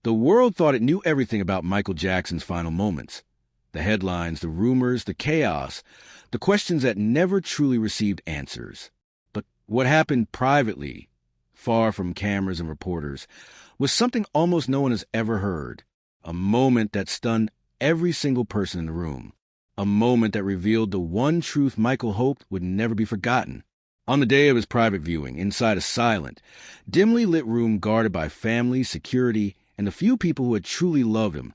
The world thought it knew everything about Michael Jackson's final moments. The headlines, the rumors, the chaos, the questions that never truly received answers. But what happened privately, far from cameras and reporters, was something almost no one has ever heard. A moment that stunned every single person in the room. A moment that revealed the one truth Michael hoped would never be forgotten. On the day of his private viewing, inside a silent, dimly lit room guarded by family, security, and the few people who had truly loved him,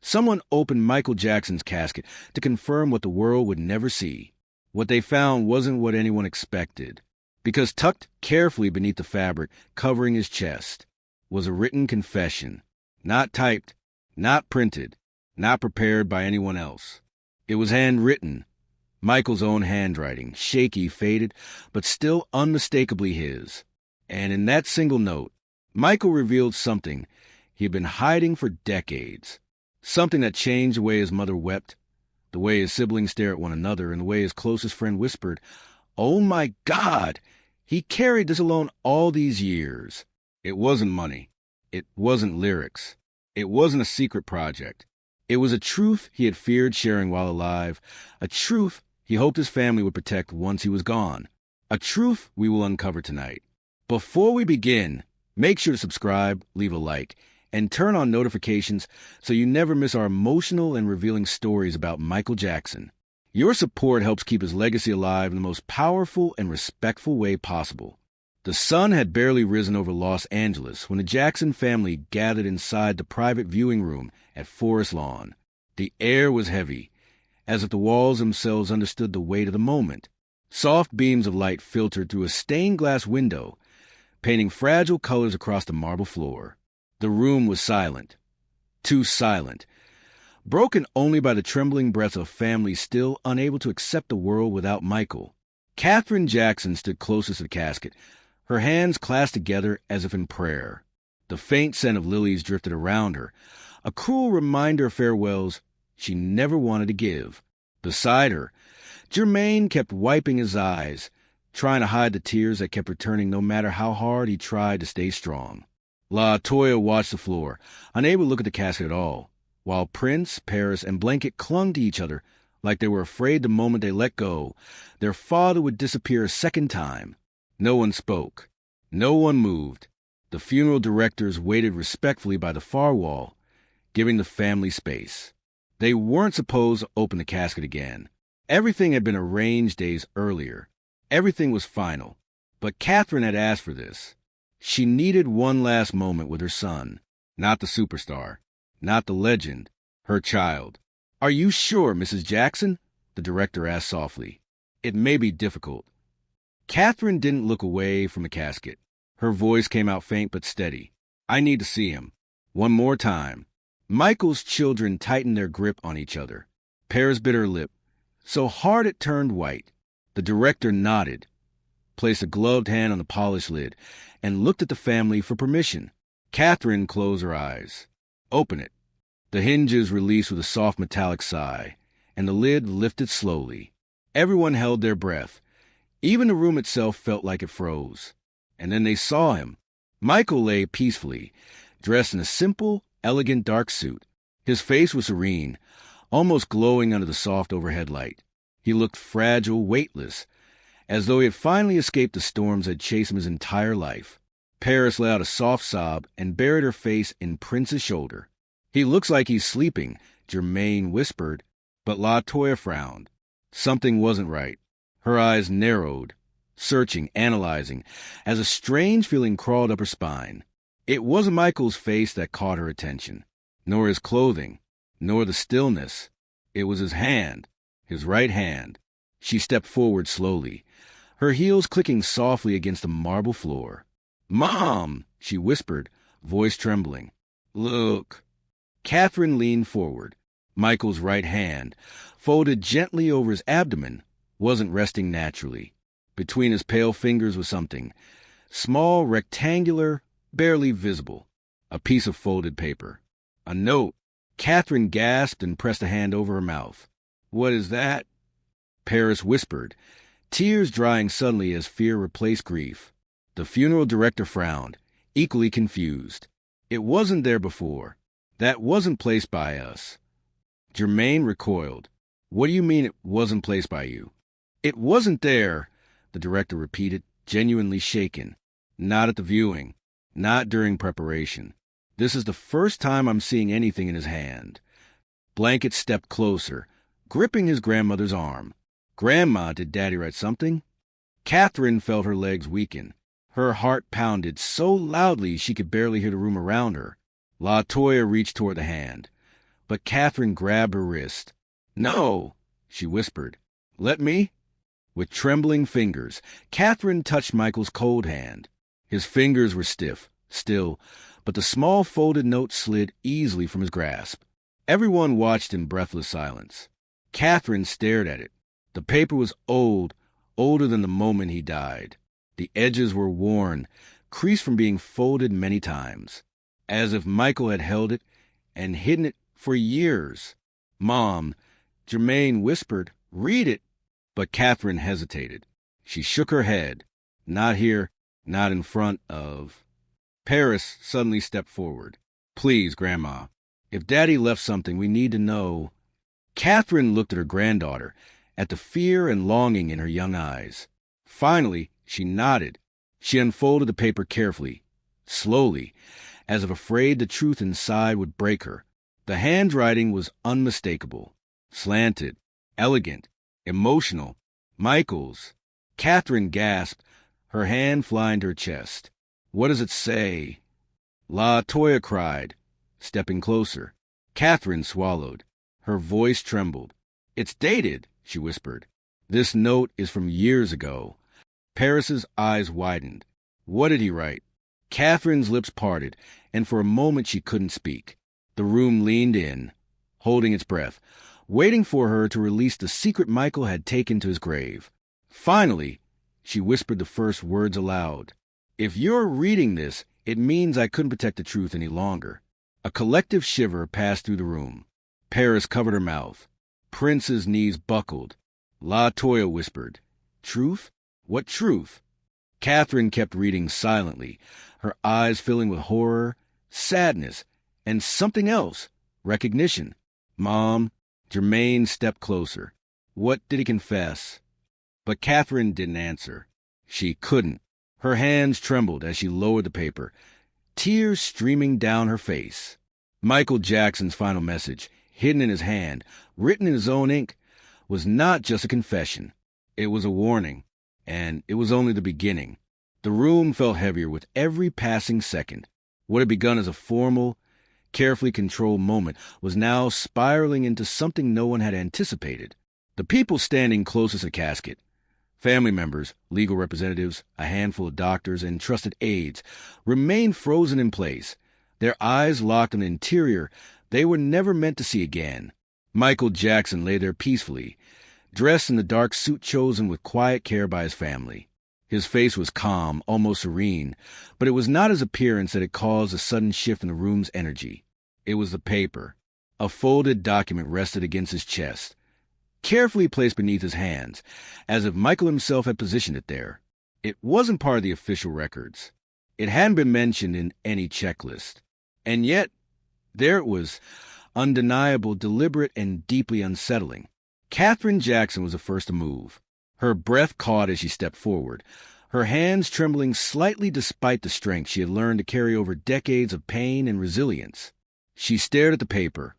someone opened Michael Jackson's casket to confirm what the world would never see. What they found wasn't what anyone expected, because tucked carefully beneath the fabric covering his chest was a written confession, not typed, not printed, not prepared by anyone else. It was handwritten, Michael's own handwriting, shaky, faded, but still unmistakably his. And in that single note, Michael revealed something he had been hiding for decades. Something that changed the way his mother wept, the way his siblings stared at one another, and the way his closest friend whispered, "Oh my God, he carried this alone all these years." It wasn't money. It wasn't lyrics. It wasn't a secret project. It was a truth he had feared sharing while alive, a truth he hoped his family would protect once he was gone, a truth we will uncover tonight. Before we begin, make sure to subscribe, leave a like, and turn on notifications so you never miss our emotional and revealing stories about Michael Jackson. Your support helps keep his legacy alive in the most powerful and respectful way possible. The sun had barely risen over Los Angeles when the Jackson family gathered inside the private viewing room at Forest Lawn. The air was heavy, as if the walls themselves understood the weight of the moment. Soft beams of light filtered through a stained glass window, painting fragile colors across the marble floor. The room was silent, too silent, broken only by the trembling breaths of families still unable to accept the world without Michael. Katherine Jackson stood closest to the casket, her hands clasped together as if in prayer. The faint scent of lilies drifted around her, a cruel reminder of farewells she never wanted to give. Beside her, Jermaine kept wiping his eyes, trying to hide the tears that kept returning no matter how hard he tried to stay strong. La Toya watched the floor, unable to look at the casket at all, while Prince, Paris, and Blanket clung to each other like they were afraid the moment they let go, their father would disappear a second time. No one spoke. No one moved. The funeral directors waited respectfully by the far wall, giving the family space. They weren't supposed to open the casket again. Everything had been arranged days earlier. Everything was final. But Katherine had asked for this. She needed one last moment with her son, not the superstar, not the legend, her child. "Are you sure, Mrs. Jackson?" the director asked softly. "It may be difficult." Katherine didn't look away from the casket. Her voice came out faint but steady. "I need to see him. One more time." Michael's children tightened their grip on each other. Paris bit her lip, so hard it turned white. The director nodded, placed a gloved hand on the polished lid, and looked at the family for permission. Katherine closed her eyes. "Open it." The hinges released with a soft metallic sigh, and the lid lifted slowly. Everyone held their breath. Even the room itself felt like it froze. And then they saw him. Michael lay peacefully, dressed in a simple, elegant dark suit. His face was serene, almost glowing under the soft overhead light. He looked fragile, weightless, as though he had finally escaped the storms that had chased him his entire life. Paris let out a soft sob and buried her face in Prince's shoulder. "He looks like he's sleeping," Jermaine whispered, but La Toya frowned. Something wasn't right. Her eyes narrowed, searching, analyzing, as a strange feeling crawled up her spine. It wasn't Michael's face that caught her attention, nor his clothing, nor the stillness. It was his hand, his right hand. She stepped forward slowly, her heels clicking softly against the marble floor. "Mom!" she whispered, voice trembling. "Look." Katherine leaned forward. Michael's right hand, folded gently over his abdomen, wasn't resting naturally. Between his pale fingers was something, small, rectangular, barely visible. A piece of folded paper. A note. Katherine gasped and pressed a hand over her mouth. "What is that?" Paris whispered, tears drying suddenly as fear replaced grief. The funeral director frowned, equally confused. It wasn't there before. That wasn't placed by us. Germaine recoiled. What do you mean it wasn't placed by you? It wasn't there, the director repeated, genuinely shaken. Not at the viewing. Not during preparation. This is the first time I'm seeing anything in his hand. Blanket stepped closer, gripping his grandmother's arm. Grandma, did Daddy write something? Catherine felt her legs weaken. Her heart pounded so loudly she could barely hear the room around her. La Toya reached toward the hand, but Catherine grabbed her wrist. No, she whispered. Let me? With trembling fingers, Catherine touched Michael's cold hand. His fingers were stiff, still, but the small folded note slid easily from his grasp. Everyone watched in breathless silence. Catherine stared at it. The paper was old, older than the moment he died. The edges were worn, creased from being folded many times, as if Michael had held it and hidden it for years. Mom, Germaine whispered, read it. But Catherine hesitated. She shook her head. Not here, not in front of... Paris suddenly stepped forward. Please, Grandma. If Daddy left something, we need to know. Catherine looked at her granddaughter, at the fear and longing in her young eyes. Finally, she nodded. She unfolded the paper carefully, slowly, as if afraid the truth inside would break her. The handwriting was unmistakable, slanted, elegant, emotional. Michael's. Catherine gasped, her hand flying to her chest. What does it say? La Toya cried, stepping closer. Catherine swallowed. Her voice trembled. It's dated, she whispered. This note is from years ago. Paris's eyes widened. What did he write? Catherine's lips parted, and for a moment she couldn't speak. The room leaned in, holding its breath, waiting for her to release the secret Michael had taken to his grave. Finally, she whispered the first words aloud. If you're reading this, it means I couldn't protect the truth any longer. A collective shiver passed through the room. Paris covered her mouth. Prince's knees buckled. La Toya whispered, Truth? What truth? Catherine kept reading silently, her eyes filling with horror, sadness, and something else, recognition. Mom, Germaine stepped closer. What did he confess? But Catherine didn't answer. She couldn't. Her hands trembled as she lowered the paper, tears streaming down her face. Michael Jackson's final message, hidden in his hand, written in his own ink, was not just a confession. It was a warning, and it was only the beginning. The room felt heavier with every passing second. What had begun as a formal, carefully controlled moment was now spiraling into something no one had anticipated. The people standing closest to the casket, family members, legal representatives, a handful of doctors, and trusted aides, remained frozen in place, their eyes locked on an interior they were never meant to see again. Michael Jackson lay there peacefully, dressed in the dark suit chosen with quiet care by his family. His face was calm, almost serene, but it was not his appearance that had caused a sudden shift in the room's energy. It was the paper. A folded document rested against his chest, carefully placed beneath his hands, as if Michael himself had positioned it there. It wasn't part of the official records. It hadn't been mentioned in any checklist. And yet, there it was, undeniable, deliberate, and deeply unsettling. Catherine Jackson was the first to move. Her breath caught as she stepped forward, her hands trembling slightly despite the strength she had learned to carry over decades of pain and resilience. She stared at the paper,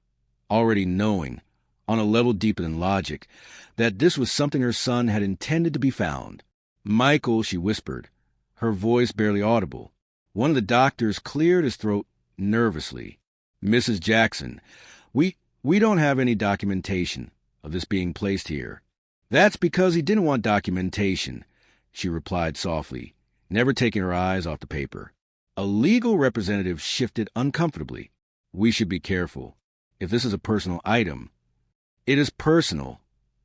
already knowing, on a level deeper than logic, that this was something her son had intended to be found. Michael, she whispered, her voice barely audible. One of the doctors cleared his throat nervously. Mrs. Jackson, we don't have any documentation of this being placed here. That's because he didn't want documentation, she replied softly, never taking her eyes off the paper. A legal representative shifted uncomfortably. We should be careful. If this is a personal item... It is personal,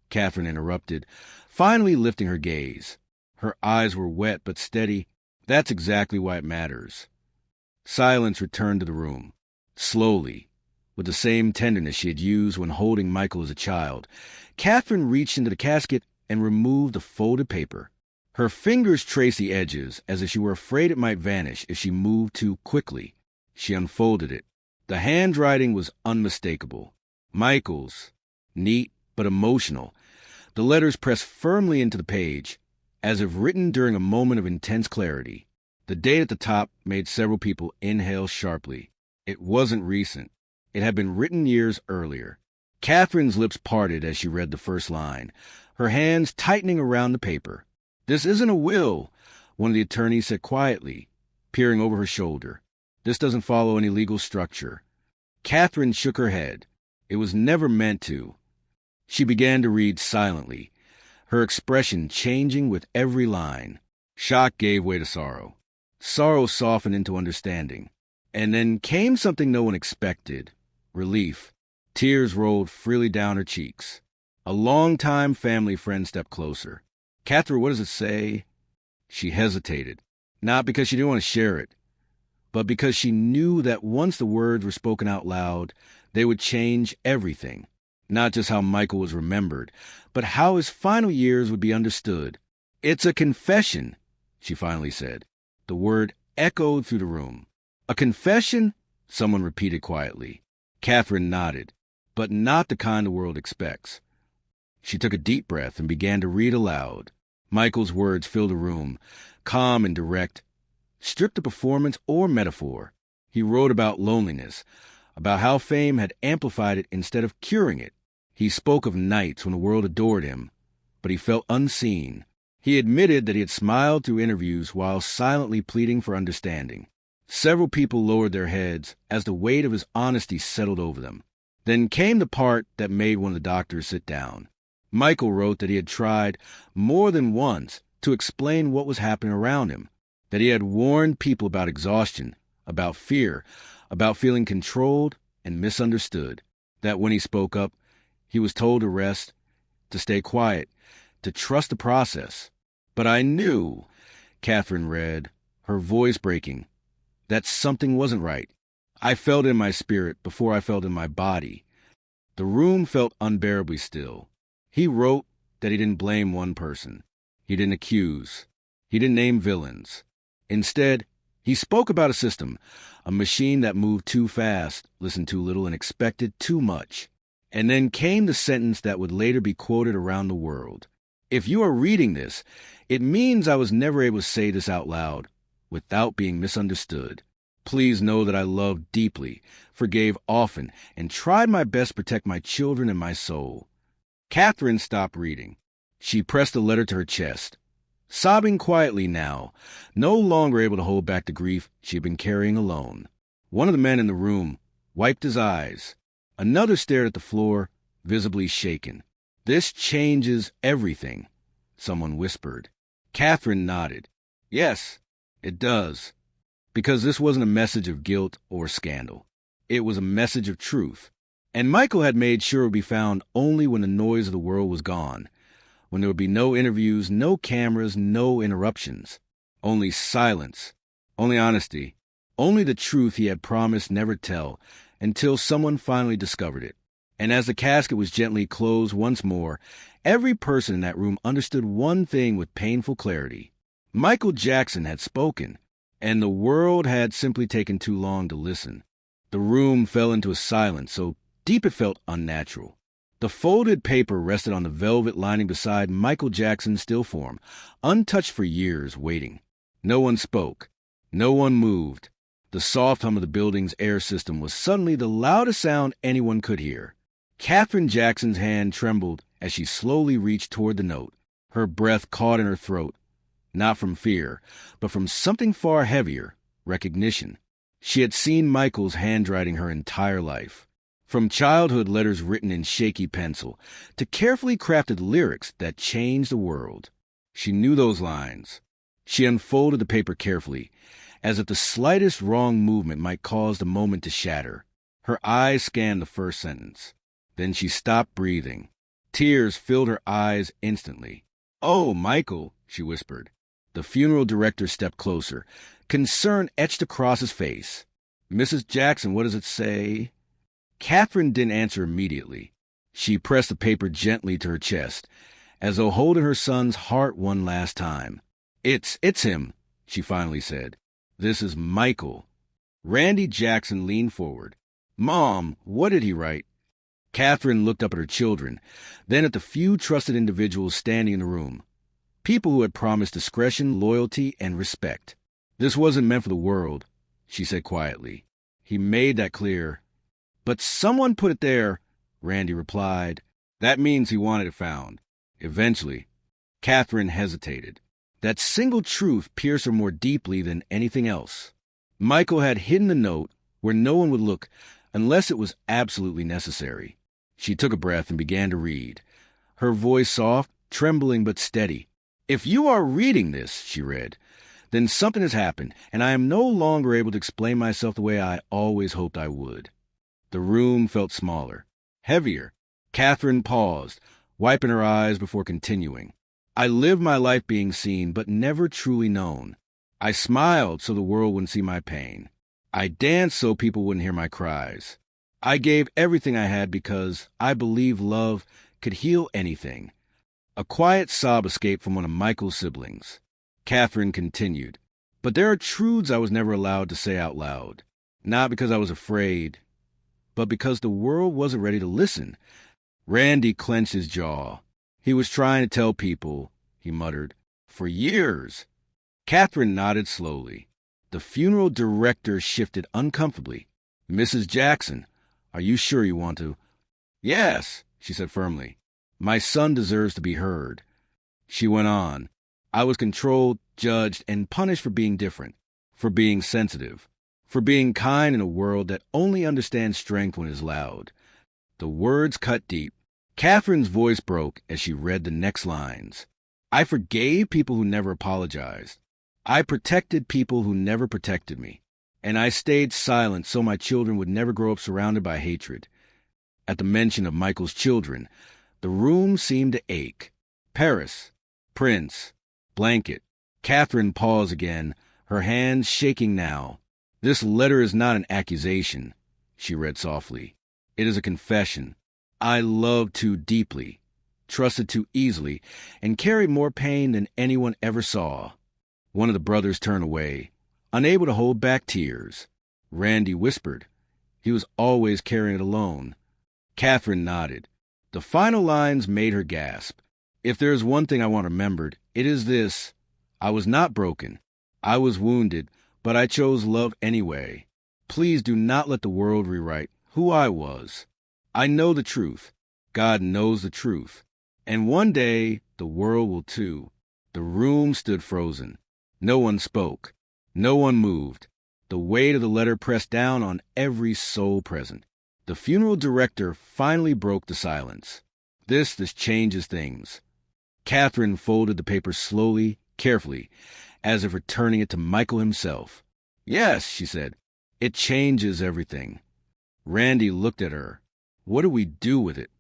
Catherine interrupted, finally lifting her gaze. Her eyes were wet but steady. That's exactly why it matters. Silence returned to the room. Slowly, with the same tenderness she had used when holding Michael as a child, Catherine reached into the casket and removed the folded paper. Her fingers traced the edges as if she were afraid it might vanish if she moved too quickly. She unfolded it. The handwriting was unmistakable. Michael's. Neat, but emotional. The letters pressed firmly into the page, as if written during a moment of intense clarity. The date at the top made several people inhale sharply. It wasn't recent. It had been written years earlier. Catherine's lips parted as she read the first line, her hands tightening around the paper. "This isn't a will," one of the attorneys said quietly, peering over her shoulder. "This doesn't follow any legal structure." Catherine shook her head. It was never meant to. She began to read silently, her expression changing with every line. Shock gave way to sorrow. Sorrow softened into understanding. And then came something no one expected. Relief. Tears rolled freely down her cheeks. A longtime family friend stepped closer. "Catherine, what does it say?" She hesitated, not because she didn't want to share it, but because she knew that once the words were spoken out loud, they would change everything. Not just how Michael was remembered, but how his final years would be understood. "It's a confession," she finally said. The word echoed through the room. "A confession?" someone repeated quietly. Catherine nodded, but not the kind the world expects. She took a deep breath and began to read aloud. Michael's words filled the room, calm and direct, stripped of performance or metaphor. He wrote about loneliness, about how fame had amplified it instead of curing it. He spoke of nights when the world adored him, but he felt unseen. He admitted that he had smiled through interviews while silently pleading for understanding. Several people lowered their heads as the weight of his honesty settled over them. Then came the part that made one of the doctors sit down. Michael wrote that he had tried more than once to explain what was happening around him, that he had warned people about exhaustion, about fear, about feeling controlled and misunderstood, that when he spoke up, he was told to rest, to stay quiet, to trust the process. "But I knew," Catherine read, her voice breaking, "that something wasn't right. I felt it in my spirit before I felt it in my body." The room felt unbearably still. He wrote that he didn't blame one person. He didn't accuse. He didn't name villains. Instead, he spoke about a system, a machine that moved too fast, listened too little, and expected too much. And then came the sentence that would later be quoted around the world. "If you are reading this, it means I was never able to say this out loud without being misunderstood. Please know that I loved deeply, forgave often, and tried my best to protect my children and my soul." Catherine stopped reading. She pressed the letter to her chest, sobbing quietly now, no longer able to hold back the grief she had been carrying alone. One of the men in the room wiped his eyes. Another stared at the floor, visibly shaken. "This changes everything," someone whispered. Catherine nodded. "Yes, it does. Because this wasn't a message of guilt or scandal. It was a message of truth. And Michael had made sure it would be found only when the noise of the world was gone, when there would be no interviews, no cameras, no interruptions. Only silence, only honesty, only the truth he had promised never tell, until someone finally discovered it. And as the casket was gently closed once more, every person in that room understood one thing with painful clarity. Michael Jackson had spoken, and the world had simply taken too long to listen. The room fell into a silence so deep it felt unnatural. The folded paper rested on the velvet lining beside Michael Jackson's still form, untouched for years, waiting. No one spoke. No one moved. The soft hum of the building's air system was suddenly the loudest sound anyone could hear. Catherine Jackson's hand trembled as she slowly reached toward the note, her breath caught in her throat, not from fear, but from something far heavier, recognition. She had seen Michael's handwriting her entire life. From childhood letters written in shaky pencil to carefully crafted lyrics that changed the world. She knew those lines. She unfolded the paper carefully, as if the slightest wrong movement might cause the moment to shatter. Her eyes scanned the first sentence. Then she stopped breathing. Tears filled her eyes instantly. "Oh, Michael," she whispered. The funeral director stepped closer, concern etched across his face. "Mrs. Jackson, what does it say?" Catherine didn't answer immediately. She pressed the paper gently to her chest, as though holding her son's heart one last time. It's him," she finally said. "This is Michael." Randy Jackson leaned forward. "Mom, what did he write?" Catherine looked up at her children, then at the few trusted individuals standing in the room. People who had promised discretion, loyalty, and respect. "This wasn't meant for the world," she said quietly. "He made that clear." "But someone put it there," Randy replied. "That means he wanted it found. Eventually." Catherine hesitated. That single truth pierced her more deeply than anything else. Michael had hidden the note where no one would look unless it was absolutely necessary. She took a breath and began to read, her voice soft, trembling but steady. "If you are reading this," she read, "then something has happened, and I am no longer able to explain myself the way I always hoped I would." The room felt smaller, heavier. Catherine paused, wiping her eyes before continuing. "I lived my life being seen, but never truly known. I smiled so the world wouldn't see my pain. I danced so people wouldn't hear my cries. I gave everything I had because I believed love could heal anything." A quiet sob escaped from one of Michael's siblings. Catherine continued, "But there are truths I was never allowed to say out loud. Not because I was afraid, but because the world wasn't ready to listen." Randy clenched his jaw. "He was trying to tell people," he muttered, "for years." Catherine nodded slowly. The funeral director shifted uncomfortably. "Mrs. Jackson, are you sure you want to?" "Yes," she said firmly. "My son deserves to be heard." She went on. "I was controlled, judged, and punished for being different, for being sensitive, for being kind in a world that only understands strength when it is loud." The words cut deep. Catherine's voice broke as she read the next lines. "I forgave people who never apologized. I protected people who never protected me. And I stayed silent so my children would never grow up surrounded by hatred." At the mention of Michael's children, the room seemed to ache. Paris, Prince, Blanket. Catherine paused again, her hands shaking now. "This letter is not an accusation," she read softly. "It is a confession. I loved too deeply, trusted too easily, and carried more pain than anyone ever saw." One of the brothers turned away, unable to hold back tears. Randy whispered, "He was always carrying it alone." Catherine nodded. The final lines made her gasp. "If there is one thing I want remembered, it is this. I was not broken. I was wounded, but I chose love anyway. Please do not let the world rewrite who I was. I know the truth. God knows the truth. And one day, the world will too." The room stood frozen. No one spoke. No one moved. The weight of the letter pressed down on every soul present. The funeral director finally broke the silence. This changes things." Catherine folded the paper slowly, carefully, as if returning it to Michael himself. "Yes," she said, "it changes everything." Randy looked at her. "What do we do with it?"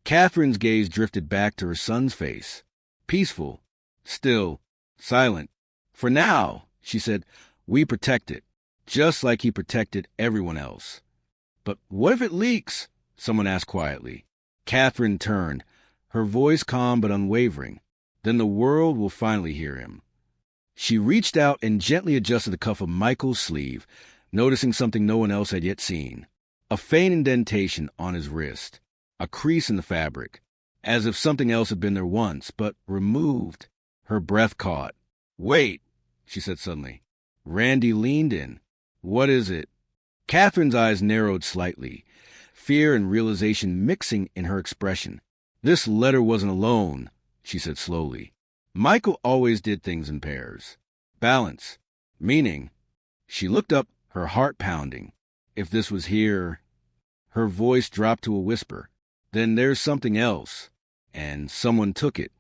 Catherine's gaze drifted back to her son's face. Peaceful, still, silent. "For now," she said, "we protect it, just like he protected everyone else." "But what if it leaks?" someone asked quietly. Catherine turned, her voice calm but unwavering. "Then the world will finally hear him." She reached out and gently adjusted the cuff of Michael's sleeve, noticing something no one else had yet seen. A faint indentation on his wrist, a crease in the fabric, as if something else had been there once, but removed. Her breath caught. "Wait," she said suddenly. Randy leaned in. "What is it?" Catherine's eyes narrowed slightly, fear and realization mixing in her expression. "This letter wasn't alone," she said slowly. "Michael always did things in pairs. Balance. Meaning." She looked up, her heart pounding. "If this was here..." Her voice dropped to a whisper. "Then there's something else. And someone took it."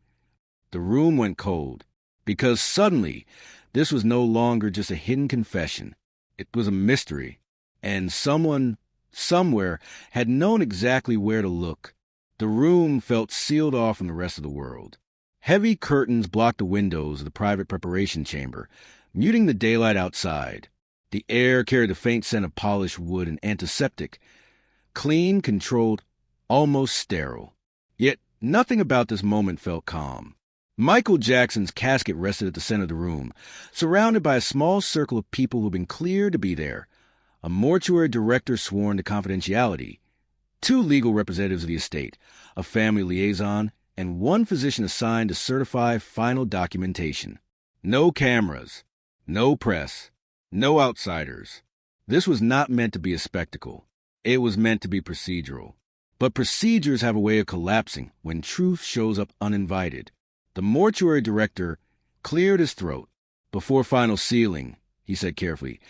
The room went cold. Because suddenly, this was no longer just a hidden confession. It was a mystery. And someone, somewhere, had known exactly where to look. The room felt sealed off from the rest of the world. Heavy curtains blocked the windows of the private preparation chamber, muting the daylight outside. The air carried the faint scent of polished wood and antiseptic. Clean, controlled, almost sterile. Yet nothing about this moment felt calm. Michael Jackson's casket rested at the center of the room, surrounded by a small circle of people who'd been cleared to be there. a mortuary director sworn to confidentiality, 2 legal representatives of the estate, a family liaison, and 1 physician assigned to certify final documentation. No cameras, no press, no outsiders. This was not meant to be a spectacle. It was meant to be procedural. But procedures have a way of collapsing when truth shows up uninvited. The mortuary director cleared his throat. Before final sealing, he said carefully,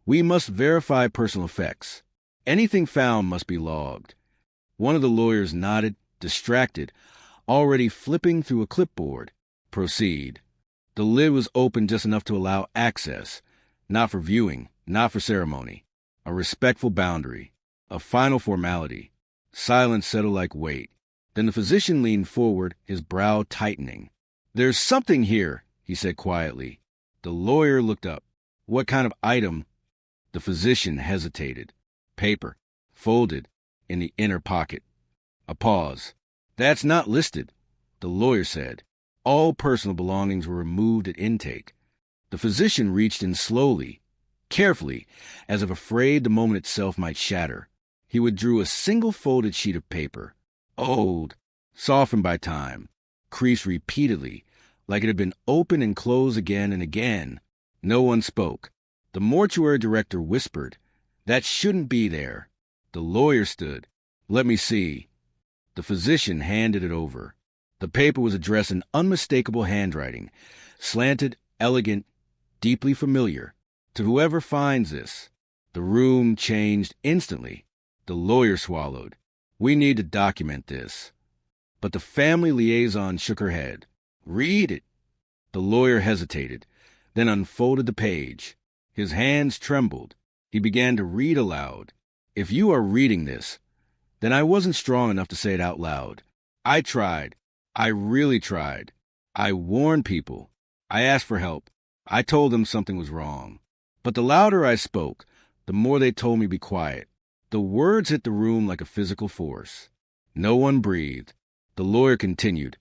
we must verify personal effects. Anything found must be logged. One of the lawyers nodded, distracted, already flipping through a clipboard. Proceed. The lid was open just enough to allow access, not for viewing, not for ceremony. A respectful boundary, a final formality. Silence settled like weight. Then the physician leaned forward, his brow tightening. There's something here, he said quietly. The lawyer looked up. What kind of item? The physician hesitated. Paper, folded, in the inner pocket. A pause. That's not listed, the lawyer said. All personal belongings were removed at intake. The physician reached in slowly, carefully, as if afraid the moment itself might shatter. He withdrew a single folded sheet of paper, old, softened by time, creased repeatedly, like it had been opened and closed again and again. No one spoke. The mortuary director whispered, that shouldn't be there. The lawyer stood. Let me see. The physician handed it over. The paper was addressed in unmistakable handwriting, slanted, elegant, deeply familiar. To whoever finds this. The room changed instantly. The lawyer swallowed. We need to document this. But the family liaison shook her head. Read it. The lawyer hesitated, then unfolded the page. His hands trembled. He began to read aloud. If you are reading this, then I wasn't strong enough to say it out loud. I tried. I really tried. I warned people. I asked for help. I told them something was wrong. But the louder I spoke, the more they told me to be quiet. The words hit the room like a physical force. No one breathed. The lawyer continued,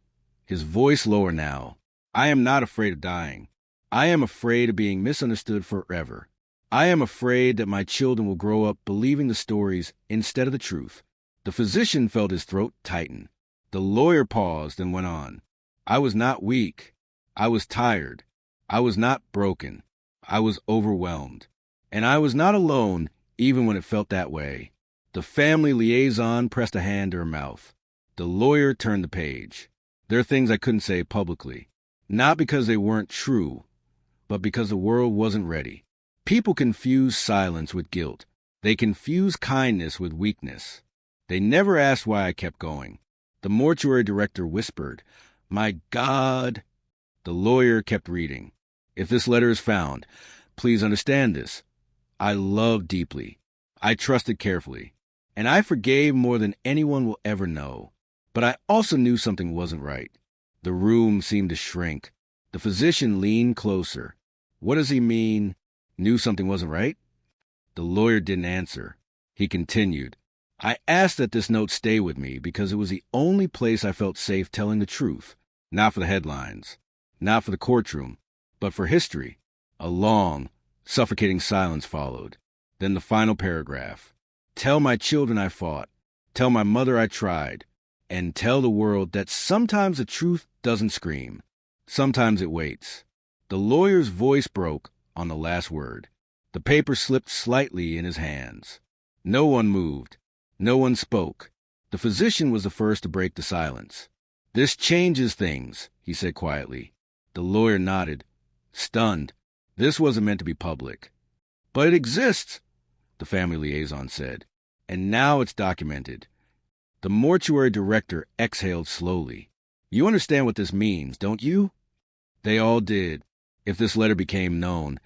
his voice lower now. I am not afraid of dying. I am afraid of being misunderstood forever. I am afraid that my children will grow up believing the stories instead of the truth. The physician felt his throat tighten. The lawyer paused and went on. I was not weak. I was tired. I was not broken. I was overwhelmed. And I was not alone, even when it felt that way. The family liaison pressed a hand to her mouth. The lawyer turned the page. There are things I couldn't say publicly. Not because they weren't true, but because the world wasn't ready. People confuse silence with guilt. They confuse kindness with weakness. They never asked why I kept going. The mortuary director whispered, My God. The lawyer kept reading. If this letter is found, please understand this. I loved deeply. I trusted carefully. And I forgave more than anyone will ever know. But I also knew something wasn't right. The room seemed to shrink. The physician leaned closer. What does he mean? Knew something wasn't right? The lawyer didn't answer. He continued. I asked that this note stay with me because it was the only place I felt safe telling the truth. Not for the headlines. Not for the courtroom. But for history. A long, suffocating silence followed. Then the final paragraph. Tell my children I fought. Tell my mother I tried. And tell the world that sometimes the truth doesn't scream. Sometimes it waits. The lawyer's voice broke on the last word. The paper slipped slightly in his hands. No one moved. No one spoke. The physician was the first to break the silence. This changes things, he said quietly. The lawyer nodded, stunned. This wasn't meant to be public. But it exists, the family liaison said. And now it's documented. The mortuary director exhaled slowly. You understand what this means, don't you? They all did. If this letter became known,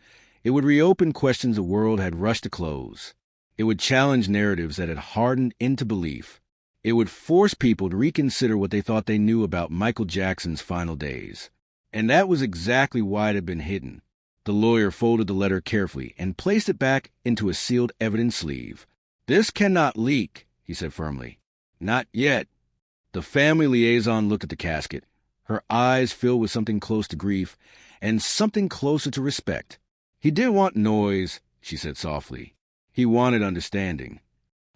it would reopen questions the world had rushed to close. It would challenge narratives that had hardened into belief. It would force people to reconsider what they thought they knew about Michael Jackson's final days. And that was exactly why it had been hidden. The lawyer folded the letter carefully and placed it back into a sealed evidence sleeve. This cannot leak, he said firmly. Not yet. The family liaison looked at the casket, her eyes filled with something close to grief and something closer to respect. He didn't want noise, she said softly. He wanted understanding.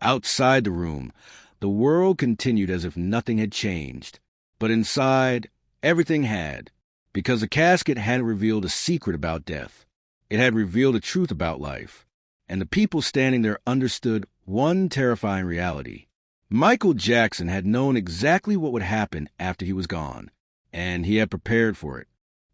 Outside the room, the world continued as if nothing had changed. But inside, everything had. Because the casket hadn't revealed a secret about death. It had revealed a truth about life. And the people standing there understood one terrifying reality. Michael Jackson had known exactly what would happen after he was gone, and he had prepared for it.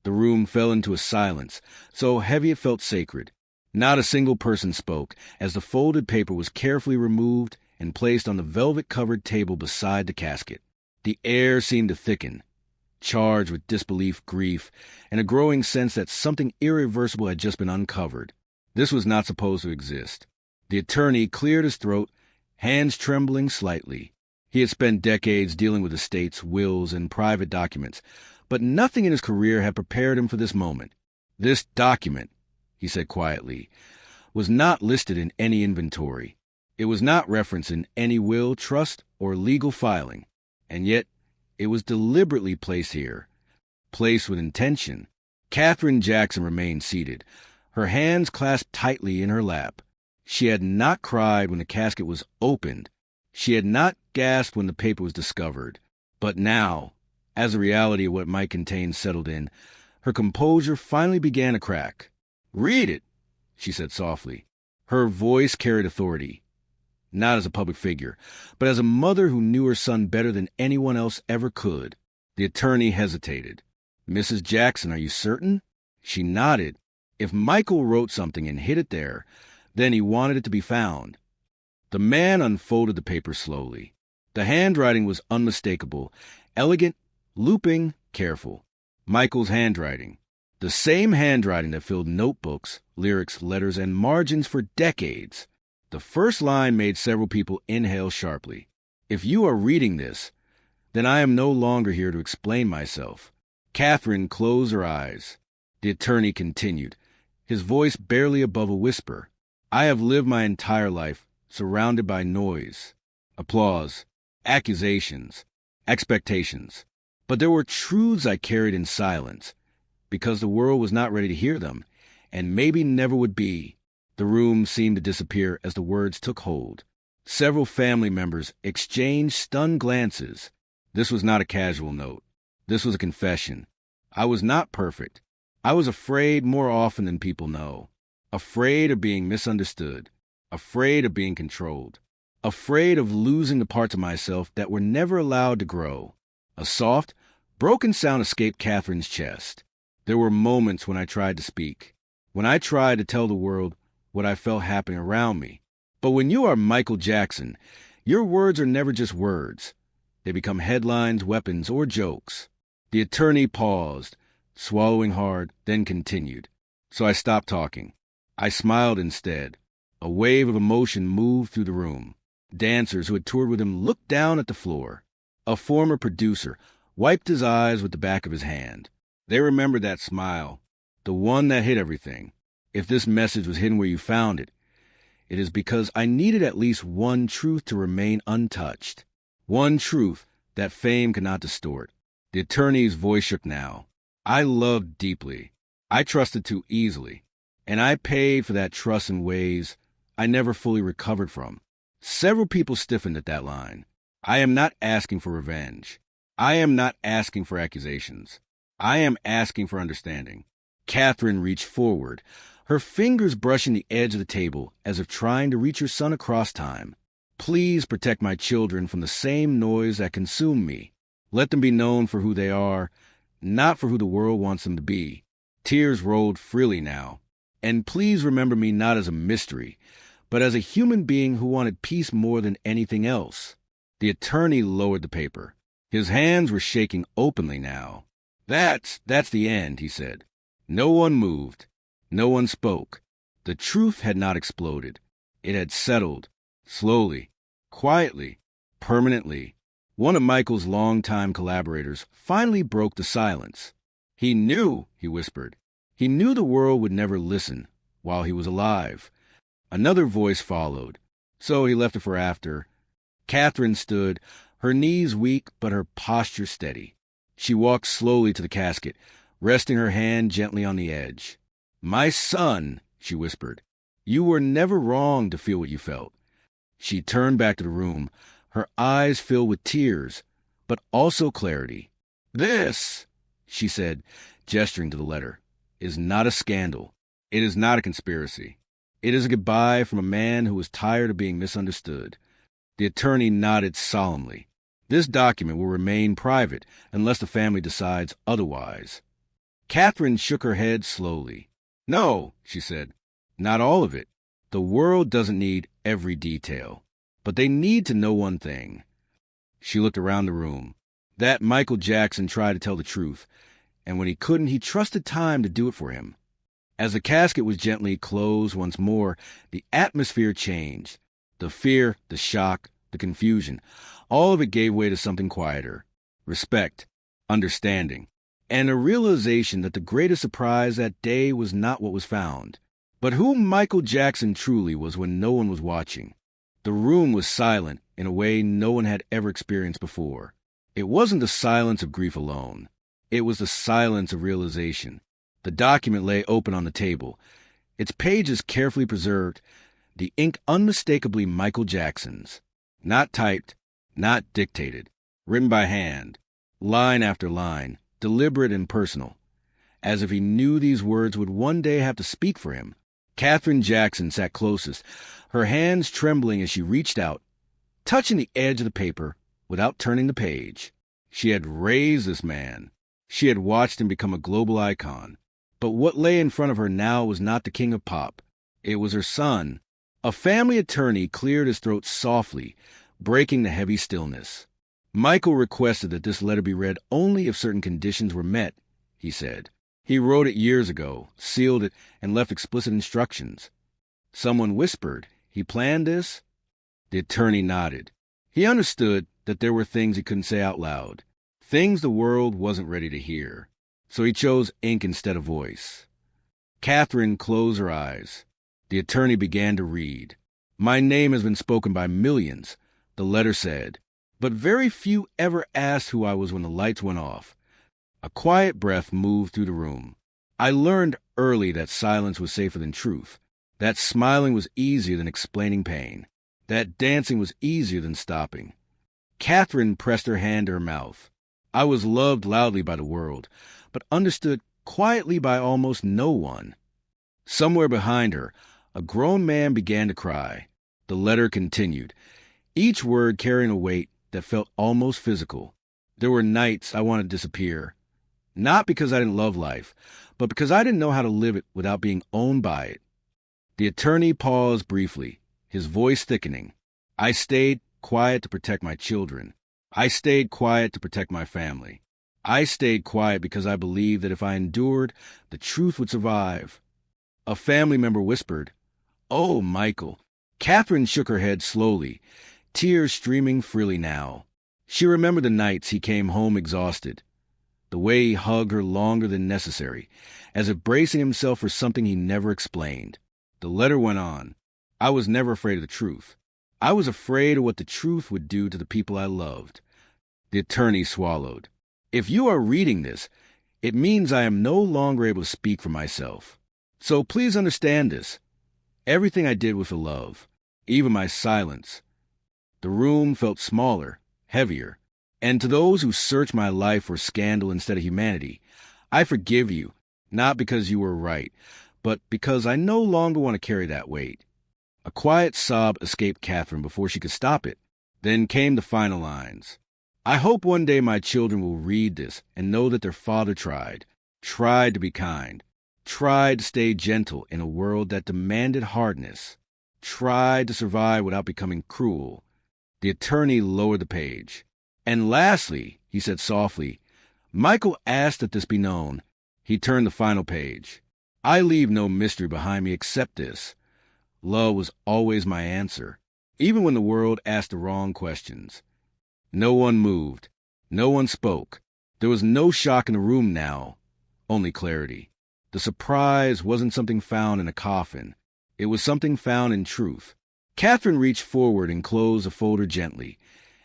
The room fell into a silence, so heavy it felt sacred. Not a single person spoke as the folded paper was carefully removed and placed on the velvet-covered table beside the casket. The air seemed to thicken, charged with disbelief, grief, and a growing sense that something irreversible had just been uncovered. This was not supposed to exist. The attorney cleared his throat, hands trembling slightly. He had spent decades dealing with estates, wills, and private documents, but nothing in his career had prepared him for this moment. This document, he said quietly, was not listed in any inventory. It was not referenced in any will, trust, or legal filing. And yet, it was deliberately placed here, placed with intention. Katherine Jackson remained seated, her hands clasped tightly in her lap. She had not cried when the casket was opened. She had not gasped when the paper was discovered. But now, as the reality of what might contain settled in, her composure finally began to crack. "Read it," she said softly. Her voice carried authority, not as a public figure, but as a mother who knew her son better than anyone else ever could. The attorney hesitated. "Mrs. Jackson, are you certain?" She nodded. If Michael wrote something and hid it there, then he wanted it to be found. The man unfolded the paper slowly. The handwriting was unmistakable, elegant, looping, careful. Michael's handwriting. The same handwriting that filled notebooks, lyrics, letters, and margins for decades. The first line made several people inhale sharply. "If you are reading this, then I am no longer here to explain myself." Katherine closed her eyes. The attorney continued, his voice barely above a whisper. "I have lived my entire life surrounded by noise, applause, accusations, expectations. But there were truths I carried in silence, because the world was not ready to hear them, and maybe never would be." The room seemed to disappear as the words took hold. Several family members exchanged stunned glances. This was not a casual note. This was a confession. I was not perfect. I was afraid more often than people know. Afraid of being misunderstood. Afraid of being controlled. Afraid of losing the parts of myself that were never allowed to grow. A soft, broken sound escaped Katherine's chest. There were moments when I tried to speak, when I tried to tell the world what I felt happening around me. But when you are Michael Jackson, your words are never just words. They become headlines, weapons, or jokes. The attorney paused, swallowing hard, then continued. So I stopped talking. I smiled instead. A wave of emotion moved through the room. Dancers who had toured with him looked down at the floor. A former producer wiped his eyes with the back of his hand. They remembered that smile, the one that hid everything. If this message was hidden where you found it, it is because I needed at least one truth to remain untouched. One truth that fame cannot distort. The attorney's voice shook now. I loved deeply. I trusted too easily. And I paid for that trust in ways I never fully recovered from. Several people stiffened at that line. I am not asking for revenge. I am not asking for accusations. I am asking for understanding. Katherine reached forward, her fingers brushing the edge of the table as if trying to reach her son across time. Please protect my children from the same noise that consumed me. Let them be known for who they are, not for who the world wants them to be. Tears rolled freely now. And please remember me not as a mystery, but as a human being who wanted peace more than anything else. The attorney lowered the paper. His hands were shaking openly now. That's the end, he said. No one moved. No one spoke. The truth had not exploded. It had settled, slowly, quietly, permanently. One of Michael's longtime collaborators finally broke the silence. He knew, he whispered. He knew the world would never listen while he was alive. Another voice followed, so he left it for after. Katherine stood, her knees weak but her posture steady. She walked slowly to the casket, resting her hand gently on the edge. "My son," she whispered. You were never wrong to feel what you felt. She turned back to the room, her eyes filled with tears, but also clarity. This, she said, gesturing to the letter, is not a scandal. It is not a conspiracy. It is a goodbye from a man who was tired of being misunderstood. The attorney nodded solemnly. This document will remain private unless the family decides otherwise. Catherine shook her head slowly. No, she said, not all of it. The world doesn't need every detail, but they need to know one thing. She looked around the room. That Michael Jackson tried to tell the truth, and when he couldn't, he trusted time to do it for him. As the casket was gently closed once more, the atmosphere changed. The fear, the shock, the confusion, all of it gave way to something quieter. Respect, understanding, and a realization that the greatest surprise that day was not what was found, but who Michael Jackson truly was when no one was watching. The room was silent in a way no one had ever experienced before. It wasn't the silence of grief alone. It was the silence of realization. The document lay open on the table, its pages carefully preserved, the ink unmistakably Michael Jackson's. Not typed, not dictated, written by hand, line after line, deliberate and personal, as if he knew these words would one day have to speak for him. Catherine Jackson sat closest, her hands trembling as she reached out, touching the edge of the paper without turning the page. She had raised this man. She had watched him become a global icon. But what lay in front of her now was not the king of pop. It was her son. A family attorney cleared his throat softly, breaking the heavy stillness. Michael requested that this letter be read only if certain conditions were met, he said. He wrote it years ago, sealed it, and left explicit instructions. Someone whispered, he planned this? The attorney nodded. He understood that there were things he couldn't say out loud, things the world wasn't ready to hear. So he chose ink instead of voice. Catherine closed her eyes. The attorney began to read. My name has been spoken by millions, the letter said, but very few ever asked who I was when the lights went off. A quiet breath moved through the room. I learned early that silence was safer than truth, that smiling was easier than explaining pain, that dancing was easier than stopping. Catherine pressed her hand to her mouth. I was loved loudly by the world, but understood quietly by almost no one. Somewhere behind her, a grown man began to cry. The letter continued, each word carrying a weight that felt almost physical. There were nights I wanted to disappear, not because I didn't love life, but because I didn't know how to live it without being owned by it. The attorney paused briefly, his voice thickening. I stayed quiet to protect my children. I stayed quiet to protect my family. I stayed quiet because I believed that if I endured, the truth would survive. A family member whispered, Oh, Michael. Catherine shook her head slowly, tears streaming freely now. She remembered the nights he came home exhausted, the way he hugged her longer than necessary, as if bracing himself for something he never explained. The letter went on. I was never afraid of the truth. I was afraid of what the truth would do to the people I loved. The attorney swallowed. If you are reading this, it means I am no longer able to speak for myself. So please understand this. Everything I did was for love, even my silence. The room felt smaller, heavier. And to those who search my life for scandal instead of humanity, I forgive you, not because you were right, but because I no longer want to carry that weight. A quiet sob escaped Catherine before she could stop it. Then came the final lines. I hope one day my children will read this and know that their father tried to be kind, tried to stay gentle in a world that demanded hardness, tried to survive without becoming cruel. The attorney lowered the page. And lastly, he said softly, Michael asked that this be known. He turned the final page. I leave no mystery behind me except this. Love was always my answer, even when the world asked the wrong questions. No one moved. No one spoke. There was no shock in the room now, only clarity. The surprise wasn't something found in a coffin. It was something found in truth. Catherine reached forward and closed the folder gently,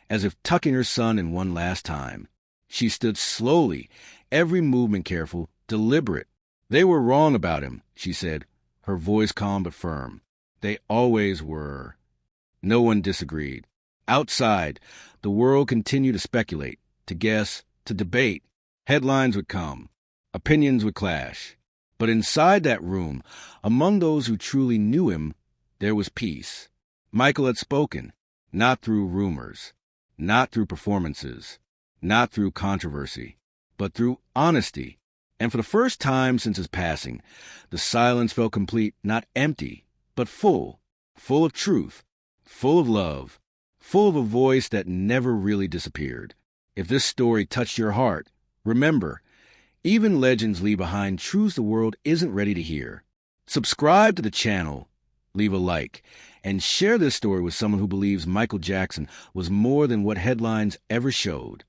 as if tucking her son in one last time. She stood slowly, every movement careful, deliberate. They were wrong about him, she said, her voice calm but firm. They always were. No one disagreed. Outside, the world continued to speculate, to guess, to debate. Headlines would come. Opinions would clash. But inside that room, among those who truly knew him, there was peace. Michael had spoken, not through rumors, not through performances, not through controversy, but through honesty. And for the first time since his passing, the silence felt complete, not empty, but full of truth, full of love, full of a voice that never really disappeared. If this story touched your heart, remember, even legends leave behind truths the world isn't ready to hear. Subscribe to the channel, leave a like, and share this story with someone who believes Michael Jackson was more than what headlines ever showed.